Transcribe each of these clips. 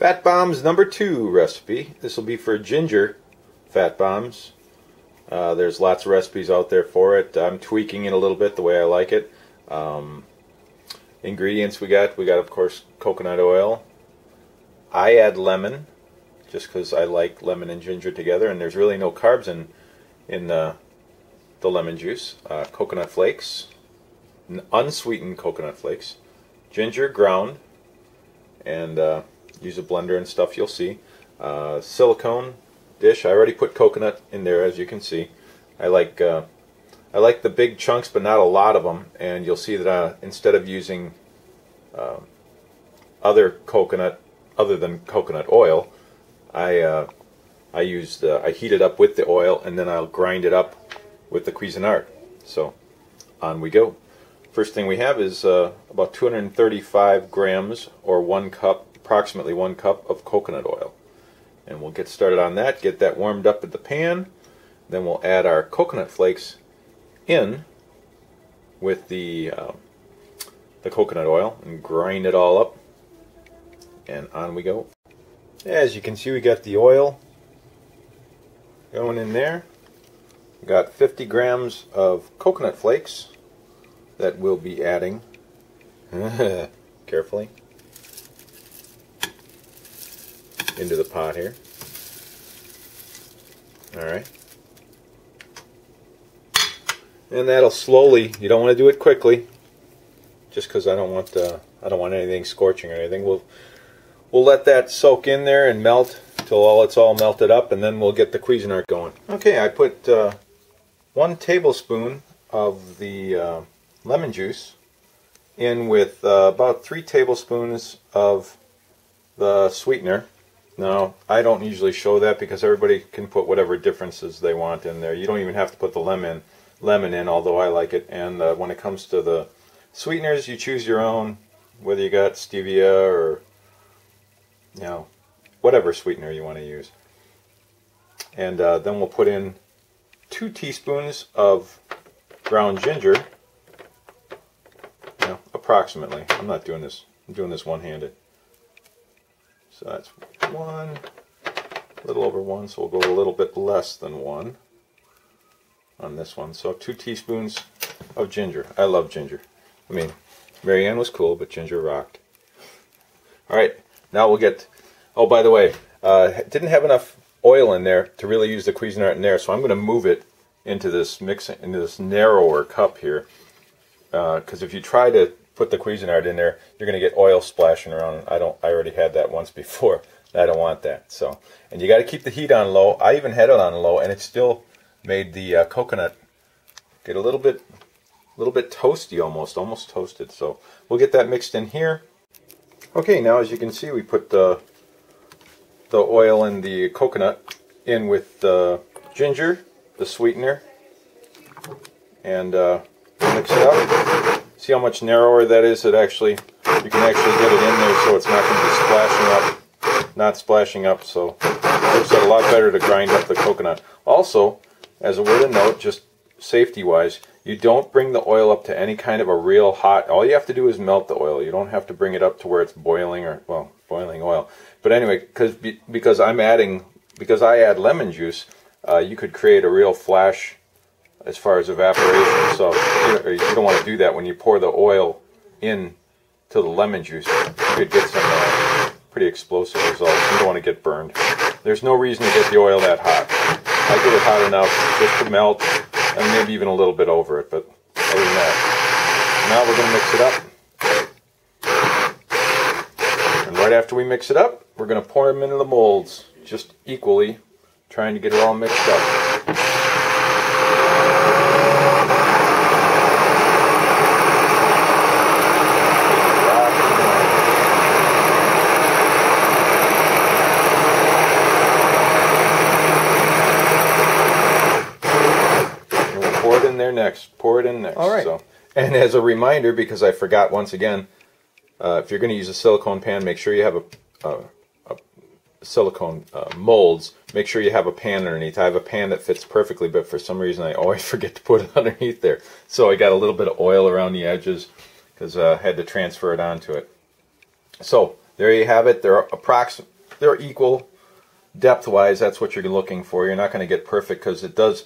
Fat Bombs number 2 recipe. This will be for ginger fat bombs. There's lots of recipes out there for it. I'm tweaking it a little bit the way I like it. Ingredients we got of course coconut oil. I add lemon just because I like lemon and ginger together, and there's really no carbs in the lemon juice. Coconut flakes, unsweetened coconut flakes, ginger ground, and use a blender and stuff, you'll see. Silicone dish. I already put coconut in there, as you can see. I like the big chunks, but not a lot of them. And you'll see that instead of using other than coconut oil, I heat it up with the oil, and then I'll grind it up with the Cuisinart. So on we go. First thing we have is about 235 grams, or 1 cup, approximately 1 cup of coconut oil. And we'll get started on that, get that warmed up at the pan. Then we'll add our coconut flakes in with the coconut oil and grind it all up. And on we go. As you can see, we got the oil going in there. We got 50 grams of coconut flakes that we'll be adding carefully into the pot here. Alright. And that'll slowly, you don't want to do it quickly, just because I don't want anything scorching or anything. We'll let that soak in there and melt till it's all melted up, and then we'll get the Cuisinart going. Okay, I put 1 tablespoon of the lemon juice in with about 3 tablespoons of the sweetener. Now, I don't usually show that because everybody can put whatever differences they want in there. You don't even have to put the lemon in, although I like it. And when it comes to the sweeteners, you choose your own, whether you got stevia or, you know, whatever sweetener you want to use. And then we'll put in 2 teaspoons of ground ginger, you know, approximately. I'm not doing this. I'm doing this one-handed. So that's 1, a little over 1, so we'll go a little bit less than 1 on this one. So 2 teaspoons of ginger. I love ginger. I mean, Marianne was cool, but ginger rocked. Alright, now we'll get, oh, by the way, didn't have enough oil in there to really use the Cuisinart in there, so I'm going to move it into this into this narrower cup here, because if you try to put the Cuisinart in there, you're going to get oil splashing around. I already had that once before. I don't want that. So, and you got to keep the heat on low. I even had it on low, and it still made the coconut get a little bit toasty, almost toasted. So we'll get that mixed in here. Okay, now as you can see, we put the oil and the coconut in with the ginger, the sweetener, and mix it up. See how much narrower that is? You can actually get it in there so it's not going to be splashing up, so it works out a lot better to grind up the coconut. Also, as a word of note, just safety-wise, you don't bring the oil up to any kind of a real hot, all you have to do is melt the oil. You don't have to bring it up to where it's boiling, or, well, boiling oil. But anyway, because I add lemon juice, you could create a real flash as far as evaporation, so you don't want to do that when you pour the oil in to the lemon juice. You could get some pretty explosive results. You don't want to get burned. There's no reason to get the oil that hot. I get it hot enough just to melt, and maybe even a little bit over it, but other than that. Now we're going to mix it up. And right after we mix it up, we're going to pour them into the molds, just equally, trying to get it all mixed up. Pour it in next. All right. So, and as a reminder, because I forgot once again, if you're going to use a silicone pan, make sure you have a silicone molds. Make sure you have a pan underneath. I have a pan that fits perfectly, but for some reason I always forget to put it underneath there. So I got a little bit of oil around the edges because I had to transfer it onto it. So there you have it. They're equal depth-wise. That's what you're looking for. You're not going to get perfect because it does,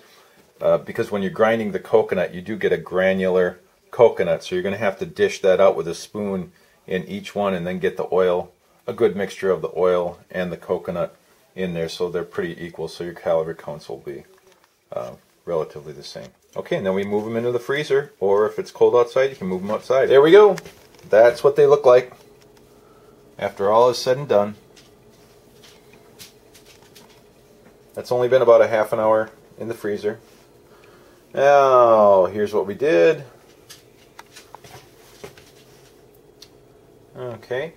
because when you're grinding the coconut, you do get a granular coconut. So you're going to have to dish that out with a spoon in each one and then get the oil, a good mixture of the oil and the coconut in there so they're pretty equal, so your calorie counts will be relatively the same. Okay, and then we move them into the freezer, or if it's cold outside, you can move them outside. There we go. That's what they look like after all is said and done. That's only been about a half an hour in the freezer. Now, here's what we did. Okay,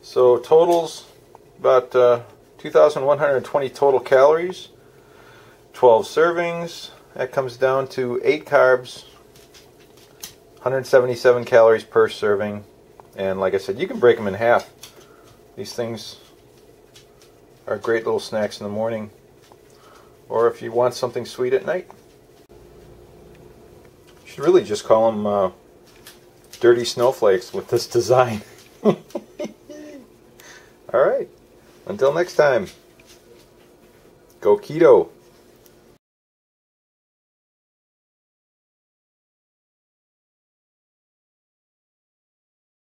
so totals about 2,120 total calories, 12 servings. That comes down to 8 carbs, 177 calories per serving. And like I said, you can break them in half. These things are great little snacks in the morning, or if you want something sweet at night. You should really just call them dirty snowflakes with this design. Alright, until next time, go keto.